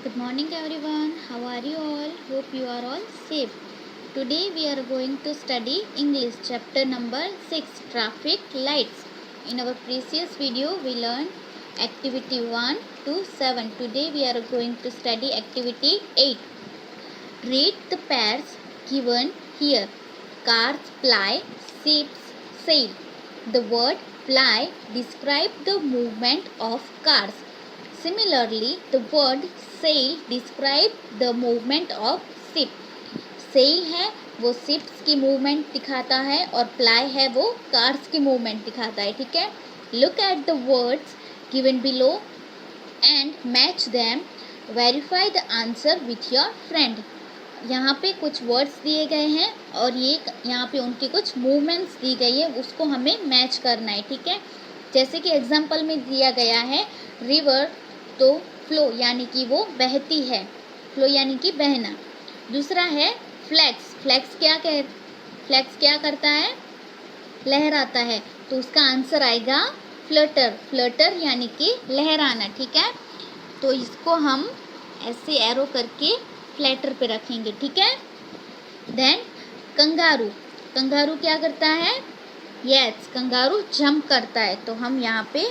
Good morning everyone. How are you all? Hope you are all safe. Today we are going to study English chapter number 6 traffic lights. In our previous video we learned activity 1 to 7. Today we are going to study activity 8. Read the pairs given here. Cars ply, ships sail. The word ply describes the movement of cars. Similarly, the word sail describe the movement of ship. Sail है वो ships की movement दिखाता है और ply है वो cars की movement दिखाता है. ठीक है. Look at the words given below and match them. Verify the answer with your friend. यहाँ पे कुछ वर्ड्स दिए गए हैं और ये यहाँ पे उनकी कुछ मूवमेंट्स दी गई है, उसको हमें मैच करना है. ठीक है. जैसे कि एग्जाम्पल में दिया गया है रिवर, तो फ्लो यानी कि वो बहती है, फ्लो यानी कि बहना. दूसरा है फ्लैक्स. फ्लैक्स क्या करता है? लहराता है. तो उसका आंसर आएगा फ्लटर. फ्लटर यानी कि लहराना. ठीक है. तो इसको हम ऐसे एरो करके फ्लैटर पे रखेंगे. ठीक है. Then kangaroo. कंगारू क्या करता है? यस, कंगारू जंप करता है. तो हम यहाँ पे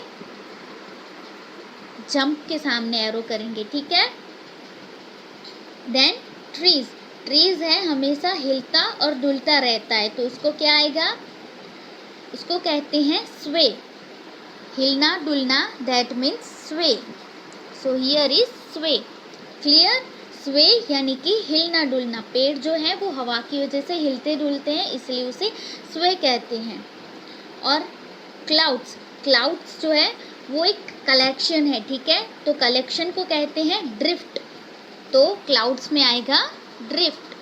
जंप के सामने एरो करेंगे. ठीक है. Then trees. ट्रीज है हमेशा हिलता और डुलता रहता है, तो उसको क्या आएगा? उसको कहते हैं स्वे. हिलना डुलना, दैट मीन्स स्वे. सो हियर इज स्वे. क्लियर. स्वे यानी कि हिलना डुलना. पेड़ जो है वो हवा की वजह से हिलते डुलते हैं, इसलिए उसे स्वे कहते हैं. और क्लाउड्स. क्लाउड्स जो है वो एक कलेक्शन है. ठीक है. तो कलेक्शन को कहते हैं ड्रिफ्ट. तो क्लाउड्स में आएगा ड्रिफ्ट.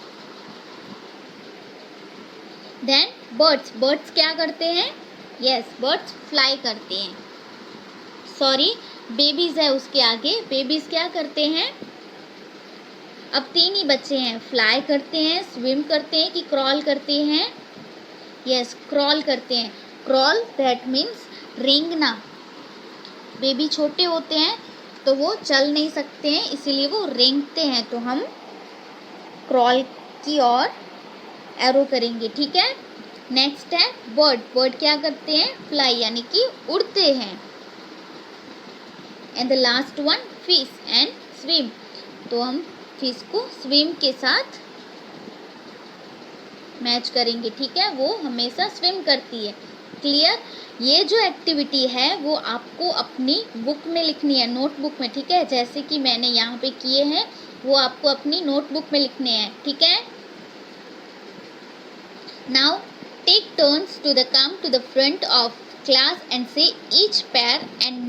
Then birds. बर्ड्स क्या करते हैं? यस, बर्ड्स फ्लाई करते हैं. सॉरी, बेबीज है उसके आगे. बेबीज क्या करते हैं? अब 3 ही बच्चे हैं. फ्लाई करते हैं, स्विम करते हैं कि क्रॉल करते हैं? यस, क्रॉल करते हैं. क्रॉल दैट मीन्स रेंगना. बेबी छोटे होते हैं तो वो चल नहीं सकते हैं, इसीलिए वो रेंगते हैं. तो हम क्रॉल की ओर एरो करेंगे. ठीक है. नेक्स्ट है बर्ड. बर्ड क्या करते हैं? फ्लाई यानी कि उड़ते हैं. And the last one fish and swim. तो हम फिश को स्विम के साथ मैच करेंगे. ठीक है. वो हमेशा स्विम करती है. क्लियर. ये जो एक्टिविटी है वो आपको अपनी बुक में लिखनी है, नोटबुक में. ठीक है. जैसे कि मैंने यहाँ पे किए हैं वो आपको अपनी नोटबुक में लिखने हैं. ठीक है. Now take turns to the come to the front of class and say each pair and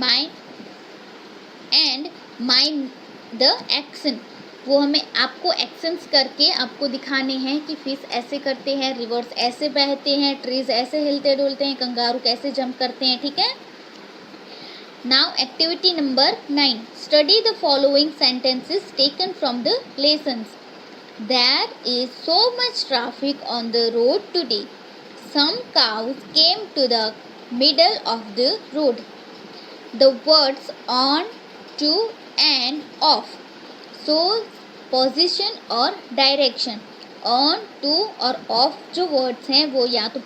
mind the action. वो हमें आपको एक्शंस करके आपको दिखाने हैं कि फिश ऐसे करते हैं, रिवर्स ऐसे बहते हैं, ट्रीज ऐसे हिलते डुलते हैं, कंगारू कैसे जंप करते हैं. ठीक है. Now activity number 9. Study the following sentences taken from the lessons. There is so much traffic on the road today. Some cows came to the middle of the road. The words on, to and off show position और direction. On, to और off जो words हैं वो या तो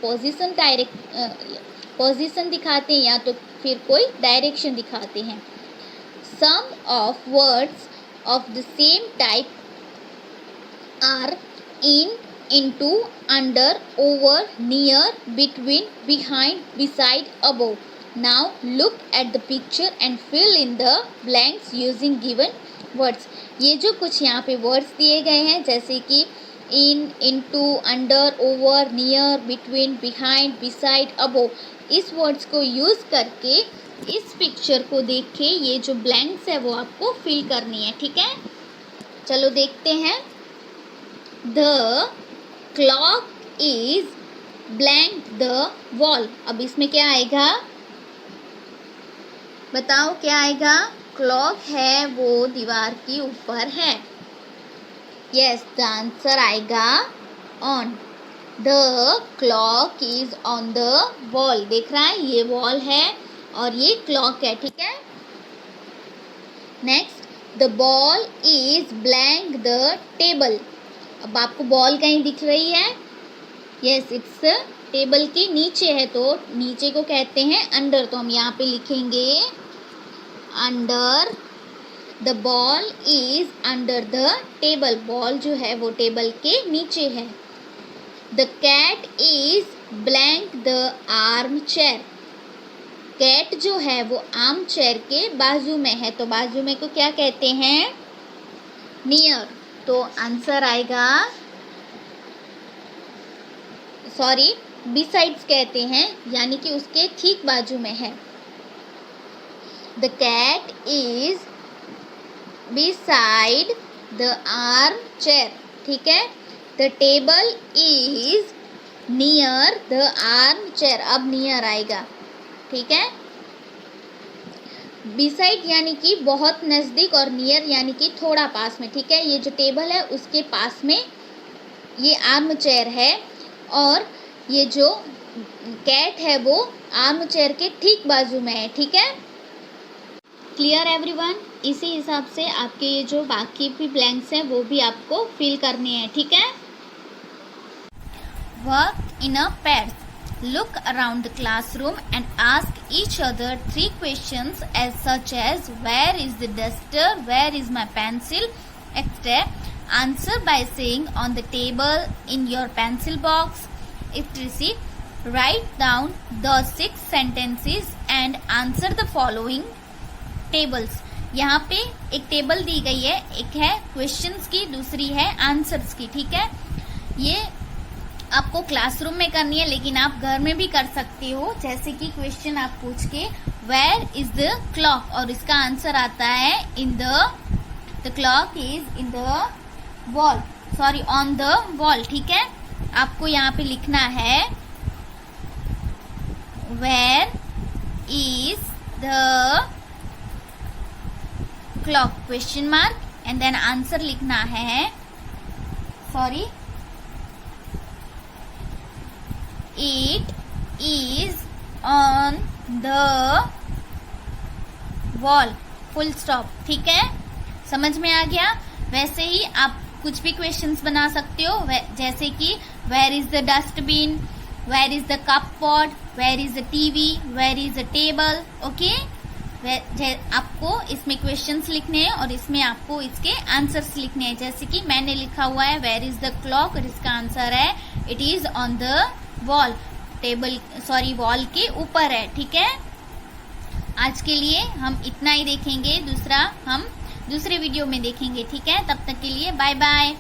position दिखाते हैं या तो फिर कोई डायरेक्शन दिखाते हैं. Some of words of the same type are in, into, under, over, near, between, behind, beside, above. Now look at the picture and fill in the blanks using given words. ये जो कुछ यहाँ पे words दिए गए हैं जैसे कि in, into, under, over, near, between, behind, beside, above, इस वर्ड्स को यूज़ करके इस पिक्चर को देख के ये जो ब्लैंक्स है वो आपको फिल करनी है. ठीक है. चलो देखते हैं. The clock is blank the wall. अब इसमें क्या आएगा? बताओ क्या आएगा? क्लॉक है वो दीवार के ऊपर है. यस, द आंसर आएगा on. The clock is on the wall. देख रहा है, ये वॉल है और ये क्लॉक है. ठीक है. Next, the ball is blank the table. अब आपको बॉल कहीं दिख रही है? यस, इट्स टेबल के नीचे है, तो नीचे को कहते हैं अंडर। तो हम यहाँ पे लिखेंगे under. The ball is under the table. Ball जो है वो टेबल के नीचे है। The cat is blank the arm chair. Cat जो है वो आर्म चेयर के बाजू में है, तो बाजू में को क्या कहते हैं? नियर। तो आंसर आएगा, सॉरी, बिसाइड्स कहते हैं, यानी कि उसके ठीक बाजू में है। The cat is beside the arm chair. ठीक है। The table is near the arm chair. अब नियर आएगा। ठीक है। बिसाइड यानी कि बहुत नज़दीक और नियर यानी कि थोड़ा पास में। ठीक है। ये जो टेबल है उसके पास में ये आर्म चेयर है, और ये जो कैट है वो आर्म चेयर के ठीक बाजू में है। ठीक है। Clear everyone? इसी हिसाब से आपके ये जो बाकी भी ब्लैंक्स हैं वो भी आपको फिल करने हैं। ठीक है। Work in a pairs. Look around the classroom and ask each other 3 questions such as where is the duster, where is my pencil, etc. Answer by saying on the table, in your pencil box, etc. Write down the 6 sentences and answer the following tables. यहाँ पे एक table दी गई है, एक है questions की, दूसरी है आंसर्स की। ठीक है। ये आपको क्लासरूम में करनी है, लेकिन आप घर में भी कर सकते हो। जैसे कि क्वेश्चन आप पूछ के वेयर इज द क्लॉक, और इसका आंसर आता है in the clock is in the wall, sorry on the wall. ठीक है। आपको यहाँ पे लिखना है where is the clock question mark, and then answer लिखना है, sorry, It is on the wall, full stop। ठीक है। समझ में आ गया? वैसे ही आप कुछ भी क्वेश्चंस बना सकते हो, जैसे कि where is the dustbin, where is the cup pot, where is the TV, where is the table. Okay. आपको इसमें क्वेश्चंस लिखने हैं और इसमें आपको इसके आंसर्स लिखने हैं। जैसे कि मैंने लिखा हुआ है वेयर इज द क्लॉक, और इसका आंसर है it is on the wall, table, sorry, wall के ऊपर है। ठीक है। आज के लिए हम इतना ही देखेंगे, दूसरा हम दूसरे वीडियो में देखेंगे। ठीक है। तब तक के लिए बाय बाय।